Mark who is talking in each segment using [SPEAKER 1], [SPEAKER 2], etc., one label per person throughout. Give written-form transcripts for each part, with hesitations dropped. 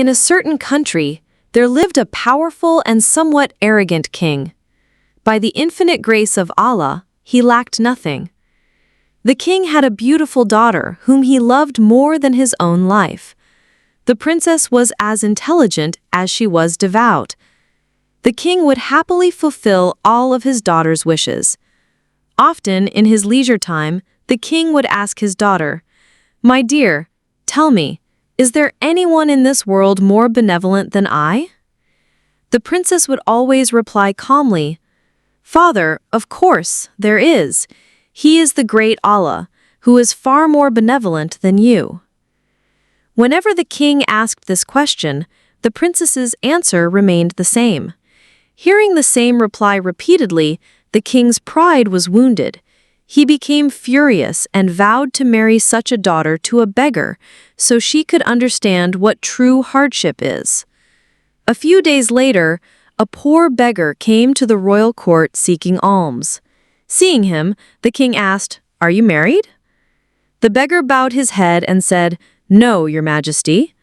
[SPEAKER 1] In a certain country, there lived a powerful and somewhat arrogant king. By the infinite grace of Allah, he lacked nothing. The king had a beautiful daughter whom he loved more than his own life. The princess was as intelligent as she was devout. The king would happily fulfill all of his daughter's wishes. Often, in his leisure time, the king would ask his daughter, "My dear, tell me, is there anyone in this world more benevolent than I?" The princess would always reply calmly, "Father, of course, there is. He is the great Allah, who is far more benevolent than you." Whenever the king asked this question, the princess's answer remained the same. Hearing the same reply repeatedly, the king's pride was wounded. He became furious and vowed to marry such a daughter to a beggar so she could understand what true hardship is. A few days later, a poor beggar came to the royal court seeking alms. Seeing him, the king asked, "Are you married?" The beggar bowed his head and said, "No, Your Majesty."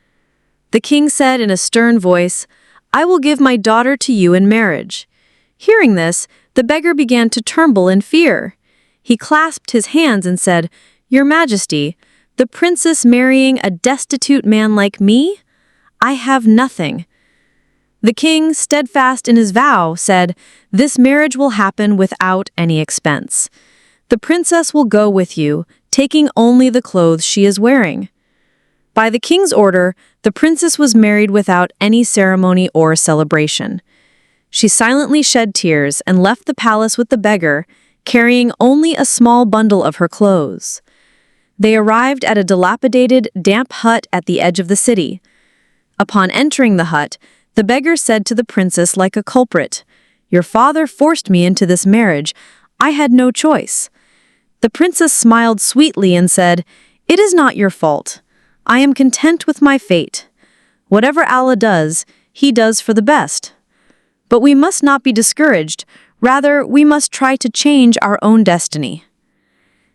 [SPEAKER 1] The king said in a stern voice, "I will give my daughter to you in marriage." Hearing this, the beggar began to tremble in fear. He clasped his hands and said, "Your Majesty, the princess marrying a destitute man like me? I have nothing." The king, steadfast in his vow, said, "This marriage will happen without any expense. The princess will go with you, taking only the clothes she is wearing." By the king's order, the princess was married without any ceremony or celebration. She silently shed tears and left the palace with the beggar, carrying only a small bundle of her clothes. They arrived at a dilapidated, damp hut at the edge of the city. Upon entering the hut, the beggar said to the princess like a culprit, "Your father forced me into this marriage. I had no choice." The princess smiled sweetly and said, "It is not your fault. I am content with my fate. Whatever Allah does, He does for the best. But we must not be discouraged. Rather, we must try to change our own destiny."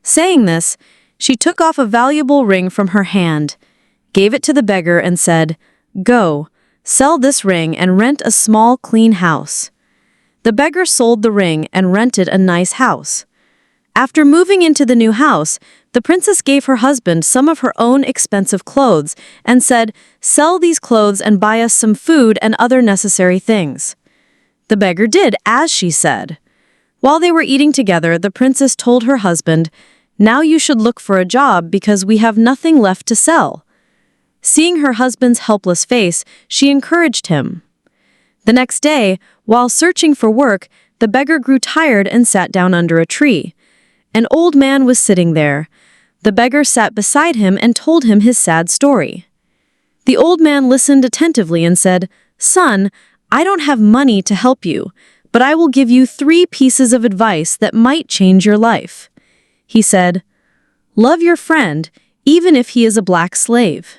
[SPEAKER 1] Saying this, she took off a valuable ring from her hand, gave it to the beggar and said, "Go, sell this ring and rent a small, clean house." The beggar sold the ring and rented a nice house. After moving into the new house, the princess gave her husband some of her own expensive clothes and said, "Sell these clothes and buy us some food and other necessary things." The beggar did as she said. While they were eating together, the princess told her husband, "Now you should look for a job because we have nothing left to sell." Seeing her husband's helpless face, she encouraged him. The next day, while searching for work, the beggar grew tired and sat down under a tree. An old man was sitting there. The beggar sat beside him and told him his sad story. The old man listened attentively and said, "Son, I don't have money to help you, but I will give you 3 pieces of advice that might change your life." He said, "Love your friend, even if he is a black slave.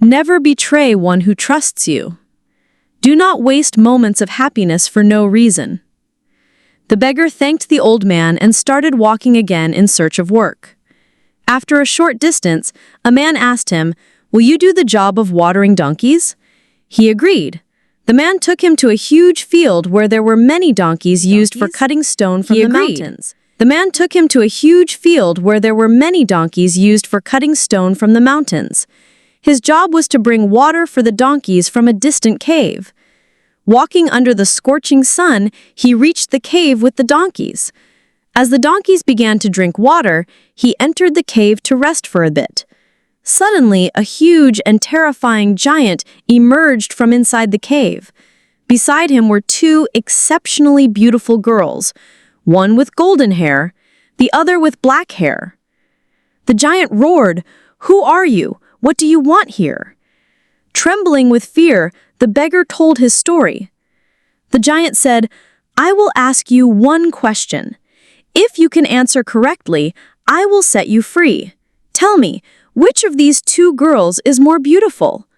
[SPEAKER 1] Never betray one who trusts you. Do not waste moments of happiness for no reason." The beggar thanked the old man and started walking again in search of work. After a short distance, a man asked him, "Will you do the job of watering donkeys?" He agreed. The man took him to a huge field where there were many donkeys used for cutting stone from the mountains. The man took him to a huge field where there were many donkeys used for cutting stone from the mountains. His job was to bring water for the donkeys from a distant cave. Walking under the scorching sun, he reached the cave with the donkeys. As the donkeys began to drink water, he entered the cave to rest for a bit. Suddenly, a huge and terrifying giant emerged from inside the cave. Beside him were 2 exceptionally beautiful girls, one with golden hair, the other with black hair. The giant roared, "Who are you? What do you want here?" Trembling with fear, the beggar told his story. The giant said, "I will ask you one question. If you can answer correctly, I will set you free. Tell me, which of these 2 girls is more beautiful?"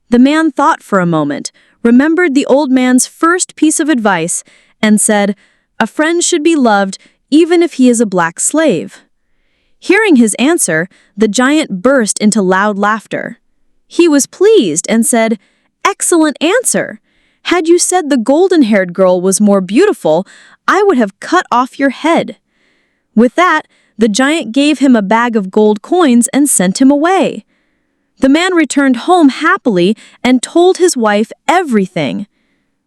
[SPEAKER 1] The man thought for a moment, remembered the old man's first piece of advice, and said, "A friend should be loved even if he is a black slave." Hearing his answer, the giant burst into loud laughter. He was pleased and said, "Excellent answer. Had you said the golden-haired girl was more beautiful, I would have cut off your head." With that, the giant gave him a bag of gold coins and sent him away. The man returned home happily and told his wife everything.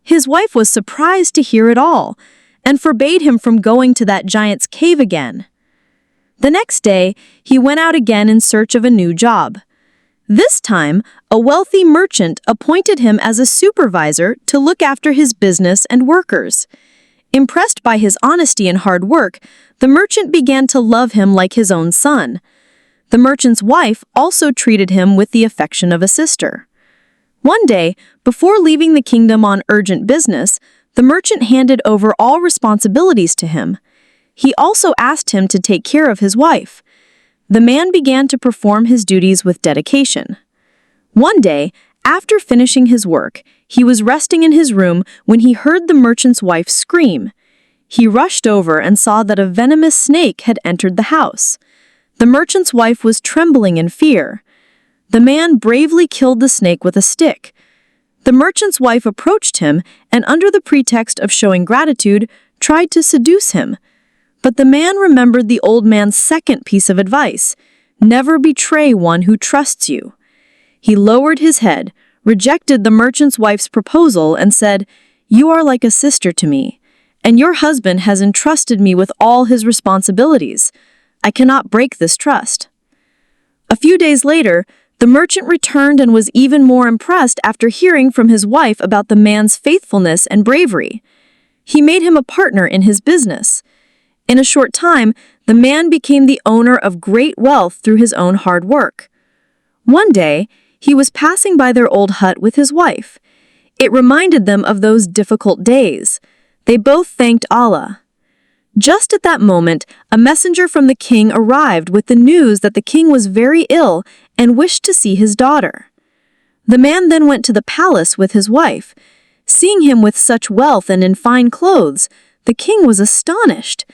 [SPEAKER 1] His wife was surprised to hear it all and forbade him from going to that giant's cave again. The next day, he went out again in search of a new job. This time, a wealthy merchant appointed him as a supervisor to look after his business and workers. Impressed by his honesty and hard work, the merchant began to love him like his own son. The merchant's wife also treated him with the affection of a sister. One day, before leaving the kingdom on urgent business, the merchant handed over all responsibilities to him. He also asked him to take care of his wife. The man began to perform his duties with dedication. One day, after finishing his work, he was resting in his room when he heard the merchant's wife scream. He rushed over and saw that a venomous snake had entered the house. The merchant's wife was trembling in fear. The man bravely killed the snake with a stick. The merchant's wife approached him and, under the pretext of showing gratitude, tried to seduce him. But the man remembered the old man's second piece of advice: never betray one who trusts you. He lowered his head, rejected the merchant's wife's proposal, and said, "You are like a sister to me, and your husband has entrusted me with all his responsibilities. I cannot break this trust." A few days later, the merchant returned and was even more impressed after hearing from his wife about the man's faithfulness and bravery. He made him a partner in his business. In a short time, the man became the owner of great wealth through his own hard work. One day, he was passing by their old hut with his wife. It reminded them of those difficult days. They both thanked Allah. Just at that moment, a messenger from the king arrived with the news that the king was very ill and wished to see his daughter. The man then went to the palace with his wife. Seeing him with such wealth and in fine clothes, the king was astonished.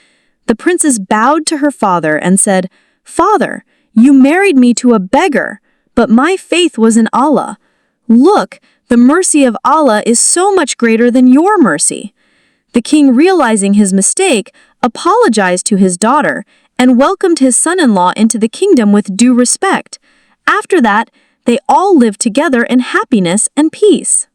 [SPEAKER 1] The princess bowed to her father and said, "Father, you married me to a beggar, but my faith was in Allah. Look, the mercy of Allah is so much greater than your mercy." The king, realizing his mistake, apologized to his daughter and welcomed his son-in-law into the kingdom with due respect. After that, they all lived together in happiness and peace.